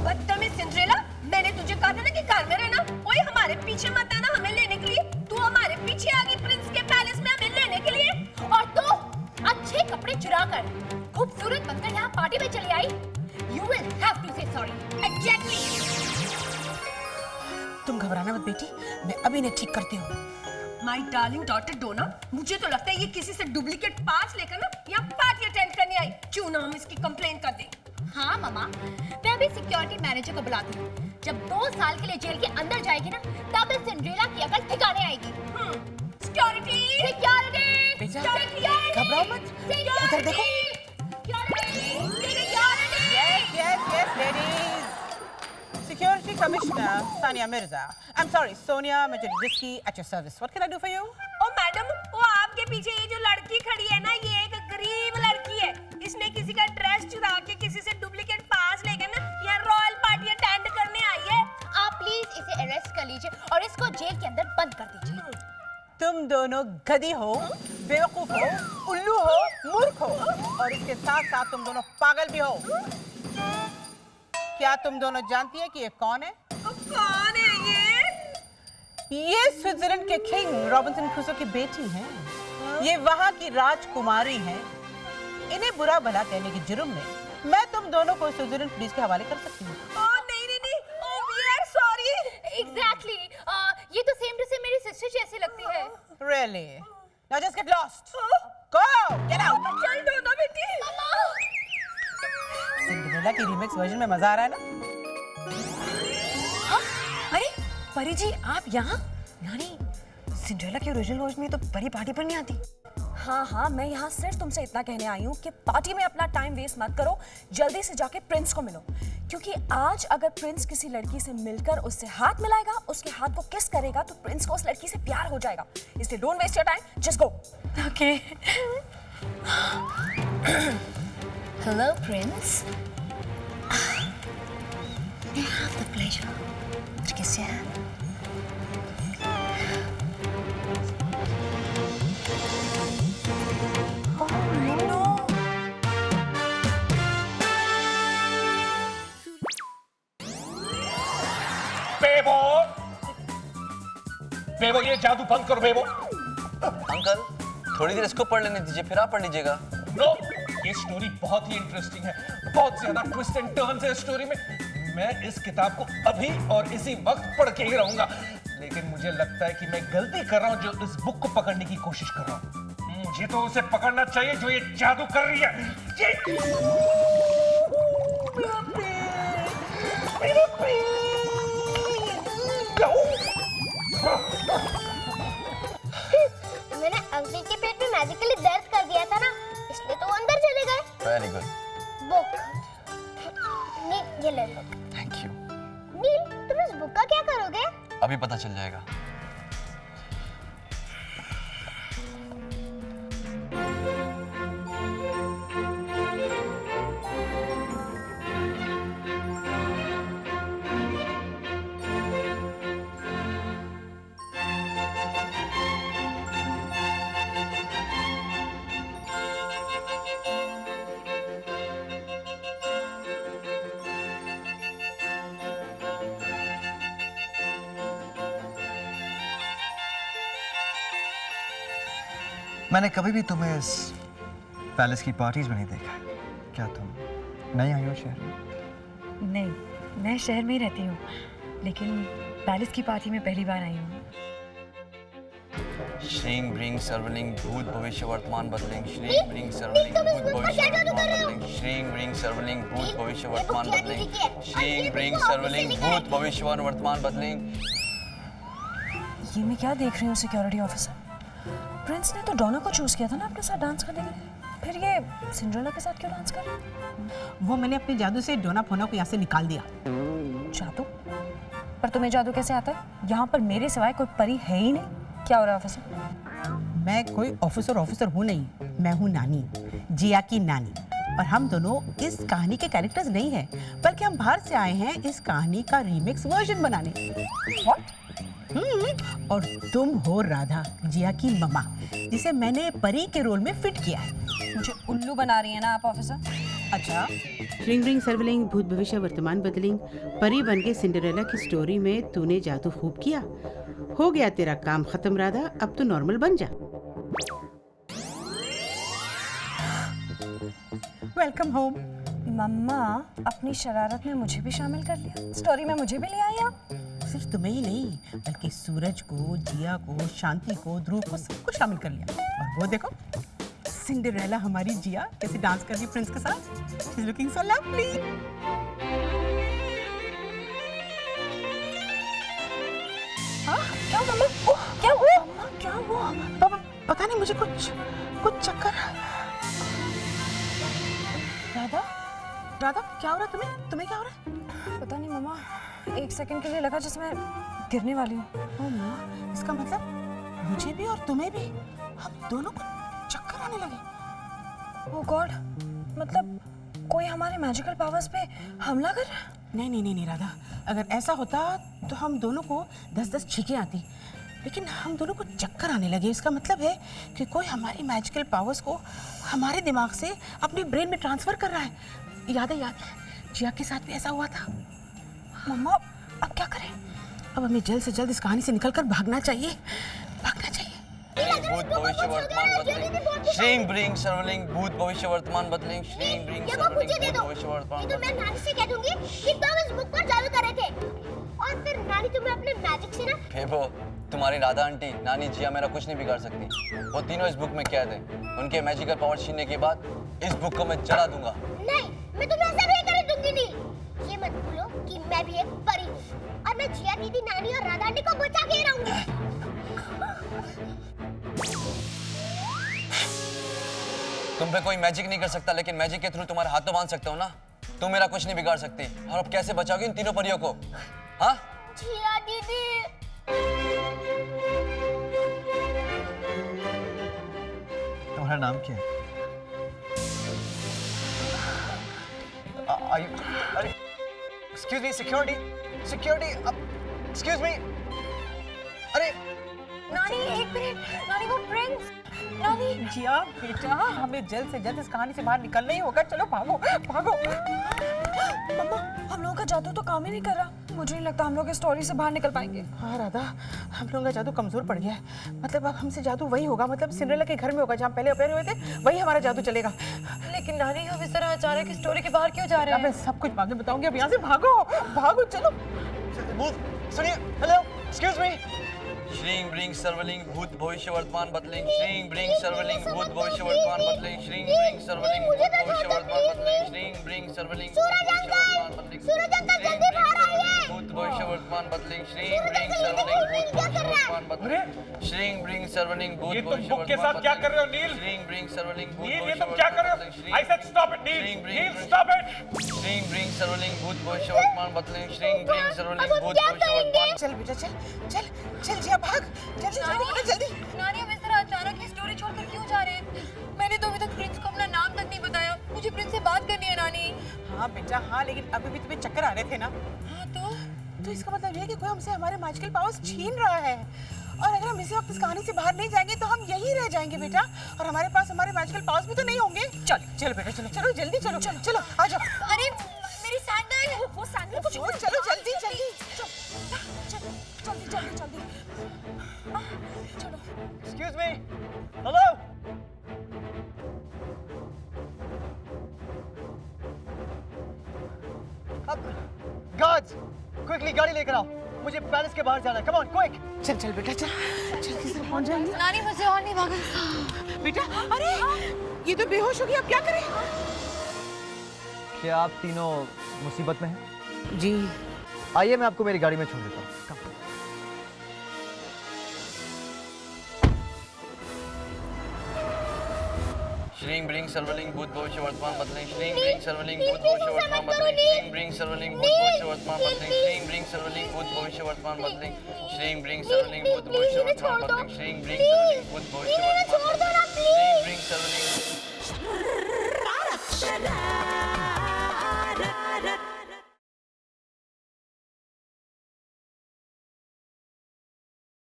बदतमीज सिंड्रेला, मैंने तुझे कहा था ना कि घर में रहना। ओए हमारे पीछे मत आना हमें लेने के लिए। तू हमारे पीछे आ गई प्रिंस के पैलेस में हमें लेने के लिए। और तू अच्छे कपड़े चुरा कर खूबसूरत बनकर यहाँ पार्टी में चली आई। You will have to say sorry. Exactly. तुम घबराना मत बेटी, मैं अभी इन्हें ठीक करती हूँ। माय डार्लिंग डॉटर डोना, मुझे तो लगता है ये किसी से डुप्लीकेट पास लेकर ना यहाँ पार्टी अटेंड करने आई। क्यों ना हम इसकी कंप्लेंट कर दें। हाँ मामा, मैं अभी सिक्योरिटी मैनेजर को बुलाती हूँ। जब 2 साल के लिए जेल के अंदर जाएगी ना, तब इस सिंड्रेला की अकल ठिकाने आएगी। सिक्योरिटी, सिक्योरिटी, घबराओ मत, उधर देखो। Yes, ladies. Security Commissioner Sania Mirza. I'm sorry, Sonia Majoritsky at your service. What can I do for you? ओ मैडम, वो आपके पीछे ये जो लड़की खड़ी है ना, ये एक गरीब लड़की है। इसने किसी का ड्रेस चुरा के किसी से डुप्लीकेट पास लेकर ना यहाँ रॉयल पार्टी अटेंड करने आई है। आप प्लीज इसे अरेस्ट कर लीजिए और इसको जेल के अंदर बंद कर दीजिए। तुम दोनों गधी हो, बेवकूफ हो, उल्लू हो, मूर्ख हो और इसके साथ साथ तुम दोनों पागल भी हो। क्या तुम दोनों जानती है कि ये कौन है? कौन है ये? ये स्विट्जरलैंड के किंग रॉबिन्सन क्रूसो की बेटी हैं। ये वहाँ की राजकुमारी हैं। इन्हें बुरा भला कहने के जुर्म में मैं तुम दोनों को स्विट्जरलैंड पुलिस के हवाले कर सकती हूँ। नहीं, oh we are sorry। Exactly, ये तो सेम टू सेम मेरी सिस्टर जैसी लगती है। Really? Now just get lost. Go, get out. चल डोना बेटी। सिंड्रेला की रीमिक्स वर्जन में मजा आ रहा है ना? अरे परी जी, आप यहाँ? यानी सिंड्रेला के ओरिजिनल वर्जन में तो परी पार्टी पर नहीं आती। हाँ, मैं यहाँ सिर्फ तुमसे इतना कहने आई हूँ कि पार्टी में अपना टाइम वेस्ट मत करो, जल्दी से जाके प्रिंस को मिलो। क्योंकि आज अगर प्रिंस किसी लड़की से मिलकर उससे हाथ मिलाएगा, उसके हाथ को किस करेगा, तो प्रिंस को उस लड़की से प्यार हो जाएगा। इसलिए don't waste your time, just go. Okay. Hello, Prince. May I have the pleasure to kiss your hand? बेबो, ये जादू बंद करो बेबो। अंकल, थोड़ी देर इसको पढ़ लेने दीजिए, फिर आप पढ़ लीजिएगा। नो, ये स्टोरी बहुत ही इंटरेस्टिंग है, बहुत ज्यादा ट्विस्ट एंड टर्न्स है इस स्टोरी में। मैं इस किताब को अभी और इसी वक्त पढ़ के ही रहूंगा, लेकिन मुझे लगता है कि मैं गलती कर रहा हूं जो इस बुक को पकड़ने की कोशिश कर रहा हूं। मुझे तो उसे पकड़ना चाहिए जो ये जादू कर रही है। मैंने अंकल के पेट में मैजिकली दर्द कर दिया था ना, इसलिए तो वो अंदर चले गए। Very good. बुक नील, ये ले लो। Thank you. नील, तुम इस बुक का क्या करोगे? अभी पता चल जाएगा। मैंने कभी भी तुम्हें इस पैलेस की पार्टीज में नहीं देखा। क्या तुम नई आई हो शहर में? नहीं, मैं शहर में ही रहती हूँ, लेकिन पैलेस की पार्टी में पहली बार आई हूँ। श्रींग ब्रिंग सर्वलिंग भूत भविष्य वर्तमान बदलिंग, श्रींग ब्रिंग सर्वलिंग भूत भविष्य वर्तमान बदलिंग, श्रींग ब्रिंग सर्वलिंग भूत भविष्य वर्तमान बदलिंग, श्रींग ब्रिंग सर्वलिंग भूत भविष्य वर्तमान बदलिंग। ये मैं क्या देख रही हूँ सिक्योरिटी ऑफिसर? प्रिंस ने तो डोना को चूज किया था ना अपने साथ डांस करने के लिए, फिर ये सिंड्रेला के साथ क्यों डांस कर रही है? वो मैंने अपने जादू से डोना फोना को यहाँ से निकाल दिया। जादू? पर तुम्हें जादू कैसे आता है? यहाँ पर मेरे सिवाय कोई परी है ही नहीं। क्या हो रहा है ऑफिसर? मैं कोई ऑफिसर हूँ नहीं, मैं हूँ नानी, जिया की नानी। और हम दोनों इस कहानी के कैरेक्टर्स नहीं हैं, बल्कि हम बाहर से आए हैं इस कहानी का रीमिक्स वर्जन बनाने। What? और तुम हो राधा, जिया की मम्मा, जिसे मैंने परी के रोल में फिट किया है। मुझे उल्लू बना रही है ना आप ऑफिसर? अच्छा, श्रिंग रिंग सर्वलिंग भूत भविष्य वर्तमान बदलिंग परी बन के सिंड्रेला की स्टोरी में तूने जादू खूब किया। हो गया तेरा काम खत्म राधा, अब तो नॉर्मल बन जा। Welcome home. मम्मा अपनी शरारत में मुझे भी शामिल कर लिया, स्टोरी में मुझे भी ले आई आप। सिर्फ तुम्हें ही नहीं, बल्कि सूरज को, जिया को, शांति को, ध्रुव को, सबको शामिल कर लिया। और वो देखो, सिंड्रेला हमारी जिया कैसे डांस कर रही प्रिंस के साथ। She is looking so lovely. क्या मम्मा? क्या हुआ? क्या हुआ? पता नहीं, मुझे कुछ चक्कर। राधा, राधा क्या हो रहा है तुम्हें क्या हो रहा है? पता नहीं मम्मा, एक सेकंड के लिए लगा जिसमें गिरने वाली हूँ। ओह माँ, इसका मतलब मुझे भी और तुम्हें भी, हम दोनों को चक्कर आने लगे। ओह गॉड, मतलब कोई हमारे मैजिकल पावर्स पे हमला कर रहा है? नहीं राधा, अगर ऐसा होता तो हम दोनों को 10-10 छींकें आती, लेकिन हम दोनों को चक्कर आने लगे। इसका मतलब है कि कोई हमारी मैजिकल पावर्स को हमारे दिमाग से अपने ब्रेन में ट्रांसफर कर रहा है। याद है, जिया के साथ भी ऐसा हुआ था। मम्मा अब क्या करें? अब हमें जल्द से जल्द इस कहानी से निकलकर भागना चाहिए। भूत भविष्य वर्तमान बदलिंग श्रींग ब्रिंग सर्वलिंग भूत भविष्य वर्तमान बदलिंग श्रींग ब्रिंग सर्वलिंग भूत भविष्य वर्तमान तो मैं नानी से कह दूंगी कि तुम इस बुक पर जादू कर रहे थे, और फिर नानी तुम्हें अपने मैजिक से ना। फेबो, तुम्हारी राधा आंटी, नानी जिया मेरा कुछ नहीं बिगाड़ सकती। वो तीनों इस बुक में कैद हैं। उनके मैजिकल पावर छीनने के बाद इस बुक को मैं जला दूंगा। नहीं, मैं तुम्हें ऐसा नहीं करने दूंगी। नील, ये मत भूलो कि मैं भी एक परी हूँ और मैं जिया दीदी, नानी और राधा आंटी को बचा के रहूंगी। तुम पे कोई मैजिक नहीं कर सकता, लेकिन मैजिक के थ्रू तुम्हारे हाथ तो बांध सकता हूँ ना। तुम मेरा कुछ नहीं बिगाड़ सकती। और अब कैसे बचाओगी इन तीनों परियों को? हाँ जिया दीदी, तुम्हारा नाम क्या है? अरे excuse me, security, excuse me. अरे नानी एक मिनट, नानी वो प्रिंस। नानी जिया बेटा, हमें जल्द से जल्द इस कहानी से बाहर निकलना ही होगा। चलो भागो भागो। मम्मा, हम लोगों का जादू तो काम ही नहीं कर रहा। मुझे नहीं लगता हम लोग इस स्टोरी से बाहर निकल पाएंगे। हाँ राधा, हम लोगों का जादू कमजोर पड़ गया है। मतलब अब हमसे जादू वही होगा, मतलब सिंड्रेला के घर में होगा जहाँ पहले अपेयर हुए थे, वही हमारा जादू चलेगा। लेकिन नानी, हम इस तरह अचानक स्टोरी के बाहर क्यों जा रहे हैं? मैं सब कुछ बाद में बताऊंगी, अब यहाँ से भागो भागो। चलो सुनिए, हेलो, एक्सक्यूज मी। श्रींग ब्रिंग सर्वलिंग भूत भविष्य वर्तमान बदलिंग श्रींग ब्रिंग सर्वलिंग भूत भविष्य वर्तमान बदलिंग श्रींग ब्रिंग सर्वलिंग भूत भविष्य वर्तमान बदलिंग श्रींग ब्रिंग सर्वलिंग भूत भविष्य वर्तमान बदलिंग भूत भविष्य वर्तमान बदलिंग श्रींग ब्रिंग सर्वलिंग भूत भविष्य वर्तमान बदलिंग श्रींग ब्रिंग सर्वलिंग भूत भविष्य बुक के साथ क्या कर रहे हो नील? श्रींग ब्रिंग सर्वलिंग भूत नील, ये भविष्य तुम क्या कर रहे हो? I said stop it, Neel. Neel, stop it। श्रींग ब्रिंग सर्वलिंग भूत भविष्य वर्तमान बदलिंग श्रींग ब्रिंग सर्वलिंग भूत भविष्य वर्तमान। चल बेटा, चल जिया, भाग जल्दी। नानी, हम इस तरह अचानक ये स्टोरी छोड़कर क्यों जा रहे हैं? मैंने तो अभी तक प्रिंस को अपना नाम तक नहीं बताया। मुझे प्रिंस से बात करनी है नानी। हाँ बेटा हाँ, लेकिन अभी भी तुम्हें चक्कर आ रहे थे ना। हाँ तो इसका मतलब ये है कि कोई हमसे हमारे मैजिकल पावर्स छीन रहा है, और अगर हम इसी वक्त इस कहानी से बाहर नहीं जाएंगे तो हम यहीं रह जाएंगे बेटा, और हमारे पास हमारे मैजिकल पावर्स भी तो नहीं होंगे। चल बेटा, चलो जल्दी, चलो आ जाओ। अरे मेरी सैंडल, वो सैंडल को चलो जल्दी। जल्दी। Excuse me, hello. अब गार्ड्स, क्विकली गाड़ी लेकर आओ, मुझे पैलेस के बाहर जाना है। Come on, quick. चल बेटा, चल किसी तरह पहुंच जाएंगे। नानी, मुझे और नहीं भागना। बेटा, अरे ये तो बेहोश हो गई, अब क्या करें? क्या आप तीनों मुसीबत में हैं? जी। आइए, मैं आपको मेरी गाड़ी में छोड़ देता हूँ। श्रींग ब्रिंग सर्वलिंग भूत भविष्य वर्तमान बदलिंग श्रींग ब्रिंग सर्वलिंग भूत भविष्य वर्तमान बदलिंग श्रींग ब्रिंग सर्वलिंग भूत भविष्य वर्तमान बदलिंग श्रींग ब्रिंग सर्वलिंग भूत भविष्य वर्तमान बदलिंग श्रींग ब्रिंग सर्वलिंग भूत भविष्य वर्तमान बदलिंग श्रींग ब्रिंग सर्वलिंग भूत भविष्य वर्तमान बदलिंग श्रींग ब्रिंग सर्वलिंग